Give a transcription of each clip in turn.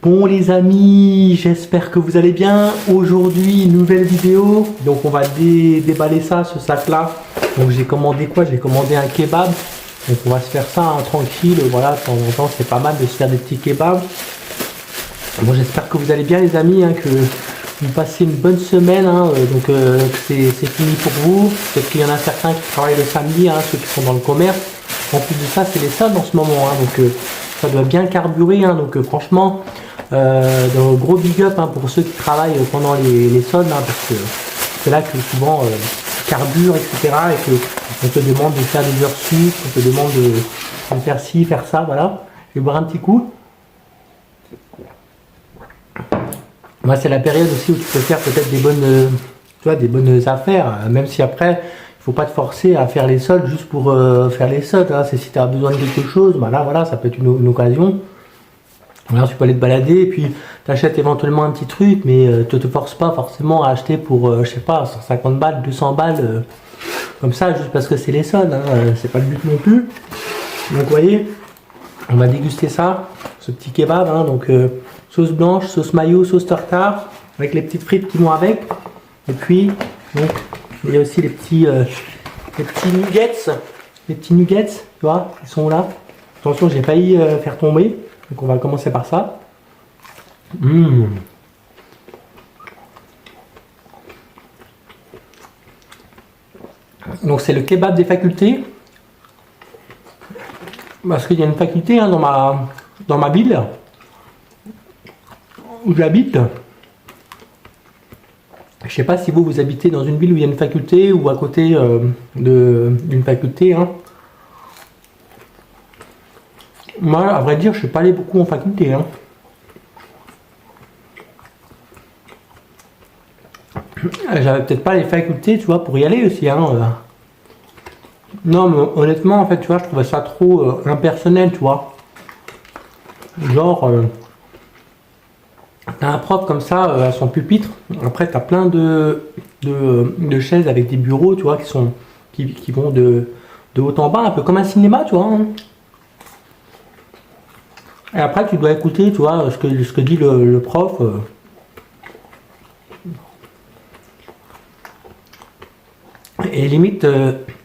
Bon les amis, j'espère que vous allez bien. Aujourd'hui, nouvelle vidéo. Donc on va déballer ça, ce sac là. Donc j'ai commandé quoi? J'ai commandé un kebab. Donc on va se faire ça hein, tranquille. Voilà, de temps en temps c'est pas mal de se faire des petits kebabs. Bon j'espère que vous allez bien les amis, hein, que vous passez une bonne semaine. Hein, donc c'est fini pour vous. Peut-être qu'il y en a certains qui travaillent le samedi, hein, ceux qui sont dans le commerce. En plus de ça, c'est les soldes en ce moment. Hein, donc ça doit bien carburer. Hein, donc franchement, gros big up hein, pour ceux qui travaillent pendant les soldes. Hein, parce que c'est là que souvent carbure, etc. Et que on te demande de faire des heures sup, on te demande de faire ci, faire ça. Voilà. Je vais boire un petit coup. Moi, c'est la période aussi où tu peux faire peut-être des bonnes, tu vois, des bonnes affaires. Même si après, il faut pas te forcer à faire les soldes juste pour faire les soldes. Hein. C'est si tu as besoin de quelque chose, bah là, voilà, ça peut être une occasion. Alors, tu peux aller te balader et puis tu achètes éventuellement un petit truc, mais te force pas forcément à acheter pour, je sais pas, 150 balles, 200 balles, comme ça, juste parce que c'est les soldes. Hein. C'est pas le but non plus. Donc, vous voyez, on va déguster ça, ce petit kebab. Hein, donc, sauce blanche, sauce mayo, sauce tartare, avec les petites frites qui vont avec. Et puis, donc, il y a aussi les petits nuggets. Les petits nuggets, tu vois, ils sont là. Attention, j'ai failli faire tomber. Donc, on va commencer par ça. Donc, c'est le kebab des facultés. Parce qu'il y a une faculté hein, dans ma ville où j'habite. Je sais pas si vous habitez dans une ville où il y a une faculté ou à côté d'une faculté. Hein. Moi, à vrai dire, je suis pas allé beaucoup en faculté. Hein. J'avais peut-être pas les facultés, tu vois, pour y aller aussi. Hein. Non, mais honnêtement, en fait, tu vois, je trouvais ça trop impersonnel, tu vois. Genre, t'as un prof comme ça à son pupitre. Après, t'as plein de chaises avec des bureaux, tu vois, qui vont de haut en bas, un peu comme un cinéma, tu vois. Hein. Et après, tu dois écouter, tu vois, ce que dit le prof. Et limite,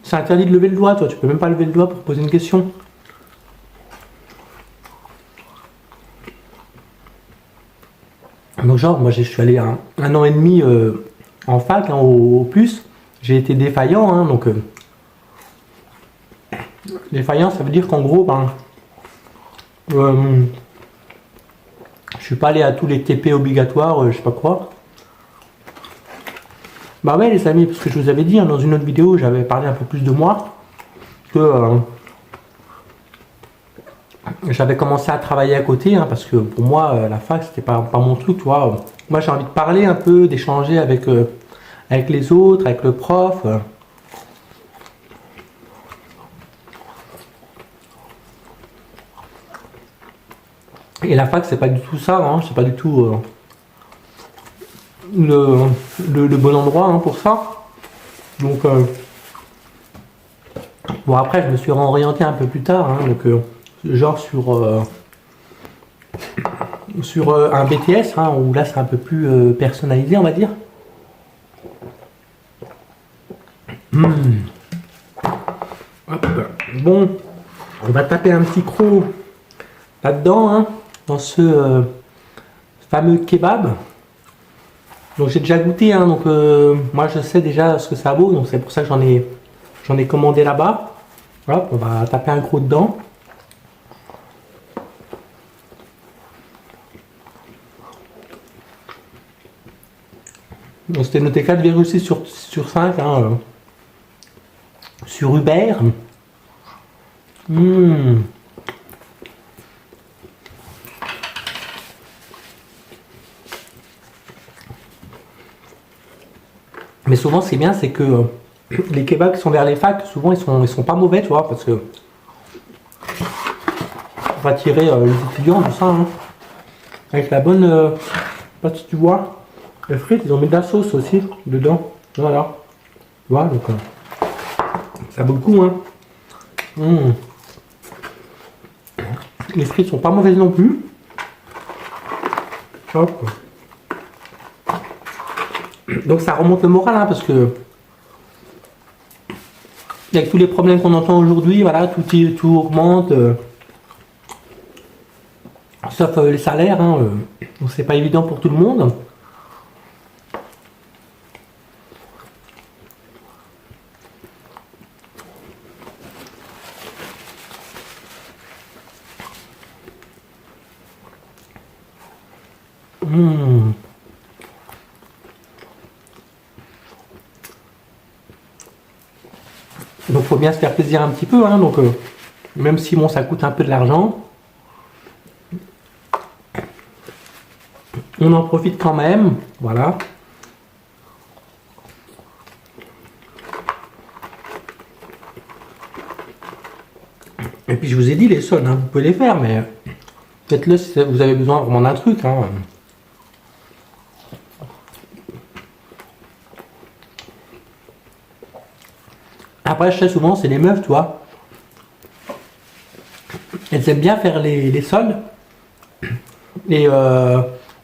c'est interdit de lever le doigt, toi. Tu peux même pas lever le doigt pour poser une question. Donc genre, moi je suis allé un an et demi en fac, hein, au plus. J'ai été défaillant, hein, donc défaillant, ça veut dire qu'en gros, ben, je suis pas allé à tous les TP obligatoires, je sais pas quoi. Bah ouais les amis, parce que je vous avais dit hein, dans une autre vidéo, j'avais parlé un peu plus de moi, que j'avais commencé à travailler à côté, hein, parce que pour moi, la fac, c'était pas mon truc, tu vois. Moi, j'ai envie de parler un peu, d'échanger avec les autres, avec le prof. Et la fac, c'est pas du tout ça, hein, c'est pas du tout le bon endroit hein, pour ça. Donc, bon, après, je me suis réorienté un peu plus tard, hein, donc, genre sur un BTS, hein, où là c'est un peu plus personnalisé, on va dire. Hop. Bon, on va taper un petit croc là-dedans, hein, dans ce fameux kebab. Donc j'ai déjà goûté, hein, donc moi je sais déjà ce que ça vaut, donc c'est pour ça que j'en ai commandé là-bas. Voilà, on va taper un croc dedans. Donc c'était noté 4,6 sur 5 hein, sur Uber. Mais souvent c'est bien, c'est que les kebabs qui sont vers les facs, souvent ils sont pas mauvais, tu vois, parce que on va attirer les étudiants, tout ça, hein, avec la bonne, je sais pas si tu vois. Les frites, ils ont mis de la sauce aussi dedans. Voilà. Tu vois, donc ça vaut le coup, hein. Les frites sont pas mauvaises non plus. Hop. Donc ça remonte le moral, hein, parce que avec tous les problèmes qu'on entend aujourd'hui, voilà, tout augmente, sauf les salaires, hein, donc c'est pas évident pour tout le monde. Mmh. Donc faut bien se faire plaisir un petit peu, hein, donc même si bon ça coûte un peu de l'argent, on en profite quand même, voilà. Et puis je vous ai dit les soldes, hein, vous pouvez les faire, mais faites-le si vous avez besoin vraiment d'un truc. Hein. Après je sais souvent c'est les meufs, tu vois. Elles aiment bien faire les soldes. Et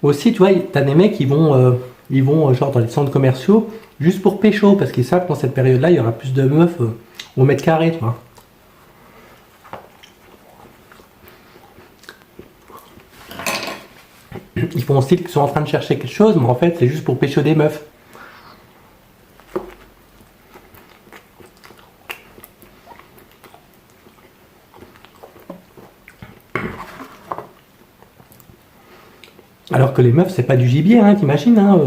aussi, tu vois, t'as des mecs qui vont genre dans les centres commerciaux juste pour pécho, parce qu'ils savent que dans cette période-là, il y aura plus de meufs au mètre carré, tu vois. Ils font style qu'ils sont en train de chercher quelque chose, mais en fait, c'est juste pour pécho des meufs. Alors que les meufs, c'est pas du gibier, hein, t'imagines, hein,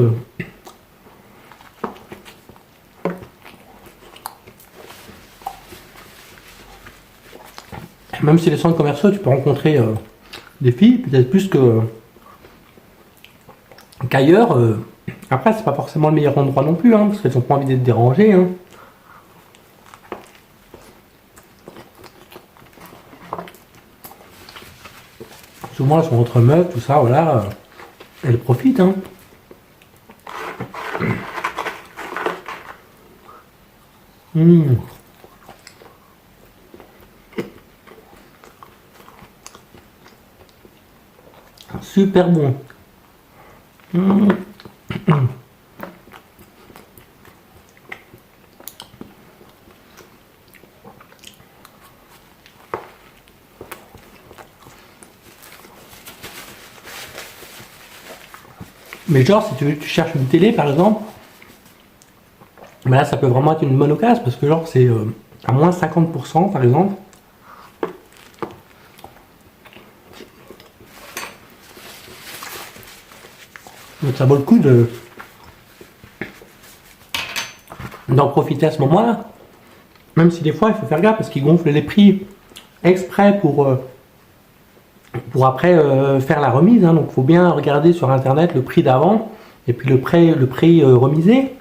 Même si les centres commerciaux, tu peux rencontrer des filles, peut-être plus qu'ailleurs. Après, c'est pas forcément le meilleur endroit non plus, hein, parce qu'elles ont pas envie d'être dérangées. Hein. Souvent, elles sont entre meufs, tout ça, voilà. Elles profitent, hein. Mmh. Super bon. Mmh. Mais genre, si tu cherches une télé, par exemple, mais là, ça peut vraiment être une bonne occasion, parce que genre, c'est à moins 50%, par exemple. Donc ça vaut le coup d'en profiter à ce moment-là. Même si des fois, il faut faire gaffe, parce qu'ils gonflent les prix exprès pour après faire la remise. Hein. Donc il faut bien regarder sur Internet le prix d'avant, et puis le prix remisé.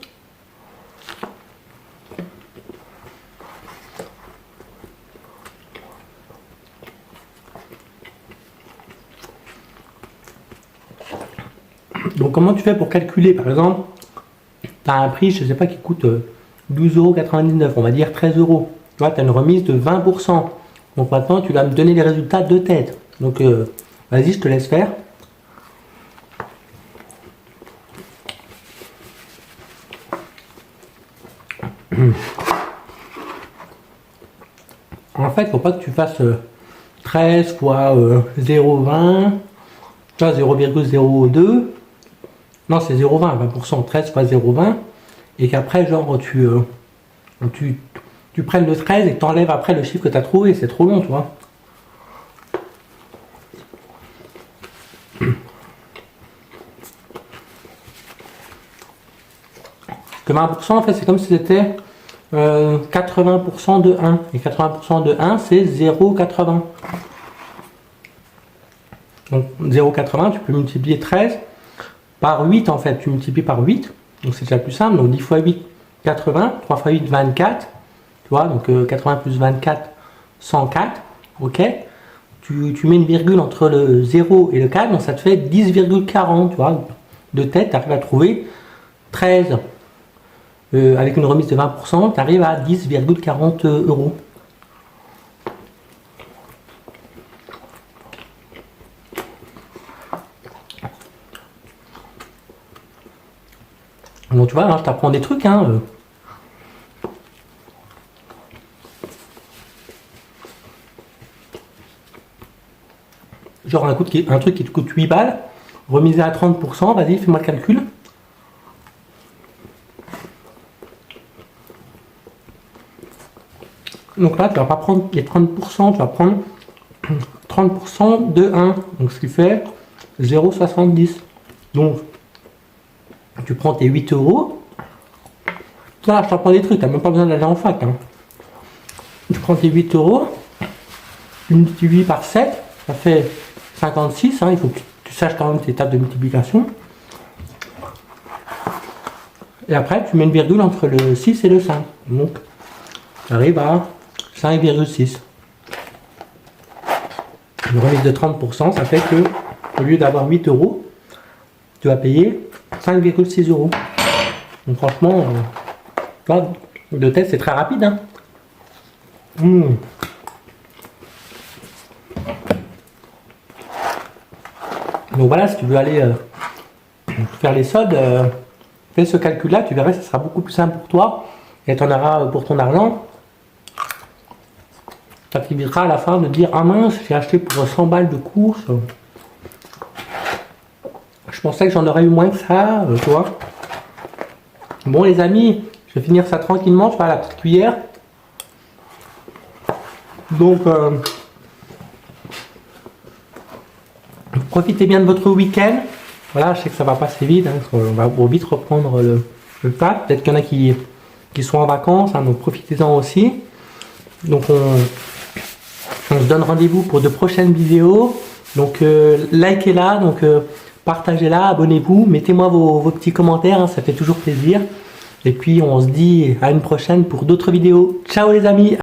Donc comment tu fais pour calculer, par exemple, tu as un prix, je ne sais pas, qui coûte 12,99 €, on va dire 13 €. Tu vois, tu as une remise de 20%. Donc maintenant, tu vas me donner les résultats de tête. Donc vas-y, je te laisse faire. En fait, il ne faut pas que tu fasses 13 fois 0,20, tu vois, 0,02. Non, c'est 0,20, 20%, 13 fois 0,20. Et qu'après, genre, tu prennes le 13 et que tu enlèves après le chiffre que tu as trouvé. C'est trop long, tu vois. Parce que 20%, en fait, c'est comme si c'était 80% de 1. Et 80% de 1, c'est 0,80. Donc 0,80, tu peux multiplier 13 par 8, en fait. Tu multiplies par 8. Donc c'est déjà plus simple. Donc 10 fois 8, 80. 3 fois 8, 24. Tu vois, donc 80 plus 24, 104. Ok. Tu mets une virgule entre le 0 et le 4, donc ça te fait 10,40. Tu vois, de tête, tu arrives à trouver 13. Avec une remise de 20%, tu arrives à 10,40 €. Donc tu vois, hein, je t'apprends des trucs. Hein. Genre un truc qui te coûte 8 balles, remisé à 30%, vas-y, fais-moi le calcul. Donc là, tu vas pas prendre les 30%, tu vas prendre 30% de 1, donc ce qui fait 0,70. Donc, tu prends tes 8 euros. Là, je t'apprends des trucs, tu n'as même pas besoin d'aller en fac. Hein. Tu prends tes 8 euros, tu multiplies par 7, ça fait 56. Hein, il faut que tu saches quand même tes tables de multiplication. Et après, tu mets une virgule entre le 6 et le 5. Donc, tu arrives à 5,6. Une remise de 30%, ça fait que au lieu d'avoir 8 euros, tu vas payer 5,6 euros. Donc franchement, le test c'est très rapide. Hein. Donc voilà, si tu veux aller faire les soldes, fais ce calcul-là, tu verras, ça sera beaucoup plus simple pour toi et tu en auras pour ton argent. Ça t'évitera à la fin de dire ah mince, j'ai acheté pour 100 balles de course. Je pensais que j'en aurais eu moins que ça, tu vois. Bon les amis, je vais finir ça tranquillement, je vais à la petite cuillère. Donc profitez bien de votre week-end. Voilà, je sais que ça va passer vite, hein, on va vite reprendre le taf. Peut-être qu'il y en a qui sont en vacances, hein, donc profitez-en aussi. Donc on se donne rendez-vous pour de prochaines vidéos. Donc likez-la, donc partagez-la, abonnez-vous, mettez-moi vos petits commentaires, hein, ça fait toujours plaisir. Et puis on se dit à une prochaine pour d'autres vidéos. Ciao les amis!